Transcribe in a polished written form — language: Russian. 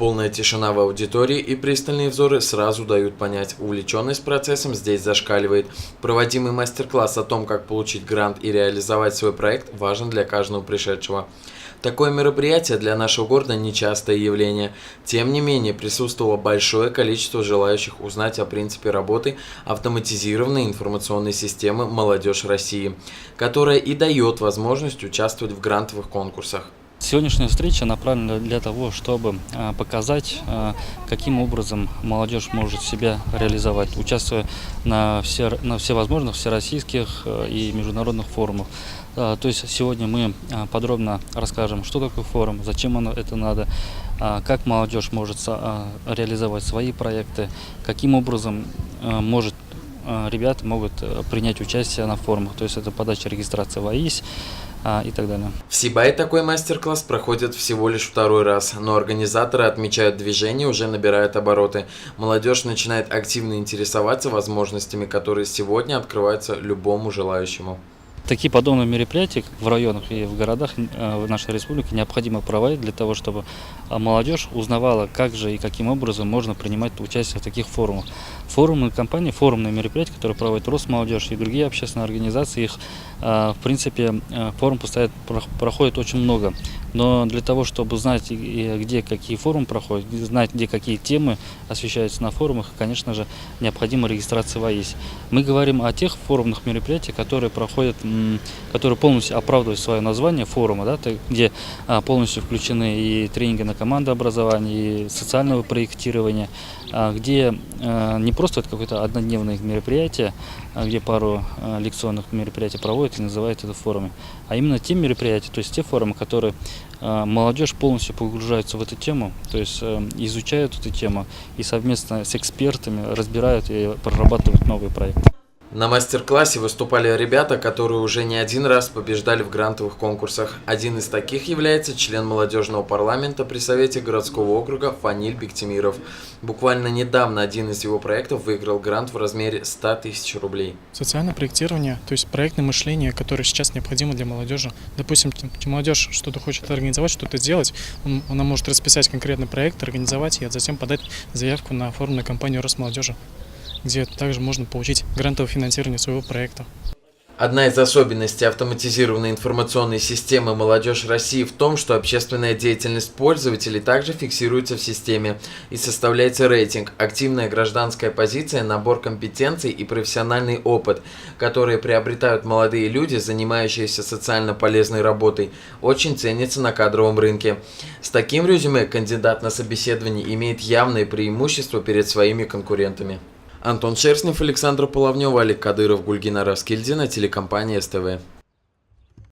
Полная тишина в аудитории и пристальные взоры сразу дают понять, увлеченность процессом здесь зашкаливает. Проводимый мастер-класс о том, как получить грант и реализовать свой проект, важен для каждого пришедшего. Такое мероприятие для нашего города нечастое явление. Тем не менее, присутствовало большое количество желающих узнать о принципе работы автоматизированной информационной системы «Молодежь России», которая и дает возможность участвовать в грантовых конкурсах. Сегодняшняя встреча направлена для того, чтобы показать, каким образом молодежь может себя реализовать, участвуя на всевозможных всероссийских и международных форумах. То есть сегодня мы подробно расскажем, что такое форум, зачем это надо, как молодежь может реализовать свои проекты, каким образом ребята могут принять участие на форумах, то есть это подача регистрации в АИС и так далее. В Сибае такой мастер-класс проходит всего лишь второй раз, но организаторы отмечают, движение уже набирает обороты. Молодежь начинает активно интересоваться возможностями, которые сегодня открываются любому желающему. Такие подобные мероприятия в районах и в городах в нашей республике необходимо проводить для того, чтобы молодежь узнавала, как же и каким образом можно принимать участие в таких форумах. Форумные компании, форумные мероприятия, которые проводят Росмолодежь и другие общественные организации, их в принципе форум проходит очень много. Но для того, чтобы знать, где какие форумы проходят, знать, где какие темы освещаются на форумах, конечно же, необходима регистрация в АИС. Мы говорим о тех форумных мероприятиях, которые полностью оправдывают свое название форума, да, где полностью включены и тренинги на командообразование, и социального проектирования, где не просто это какое-то однодневное мероприятие, где пару лекционных мероприятий проводят и называют это форумами, а именно те мероприятия, то есть те форумы, которые молодежь полностью погружается в эту тему, то есть изучают эту тему и совместно с экспертами разбирают и прорабатывают новые проекты. На мастер-классе выступали ребята, которые уже не один раз побеждали в грантовых конкурсах. Один из таких является член молодежного парламента при Совете городского округа Фаниль Бектимиров. Буквально недавно один из его проектов выиграл грант в размере 100 тысяч рублей. Социальное проектирование, то есть проектное мышление, которое сейчас необходимо для молодежи. Допустим, молодежь что-то хочет организовать, что-то сделать, она может расписать конкретный проект, организовать и затем подать заявку на форумную кампанию Росмолодежи, где также можно получить грантовое финансирование своего проекта. Одна из особенностей автоматизированной информационной системы «Молодежь России» в том, что общественная деятельность пользователей также фиксируется в системе и составляется рейтинг, активная гражданская позиция, набор компетенций и профессиональный опыт, которые приобретают молодые люди, занимающиеся социально полезной работой, очень ценится на кадровом рынке. С таким резюме кандидат на собеседование имеет явное преимущество перед своими конкурентами. Антон Шерстнев, Александр Половнев, Олег Кадыров, Гульгина Раскильдина, телекомпания СТВ.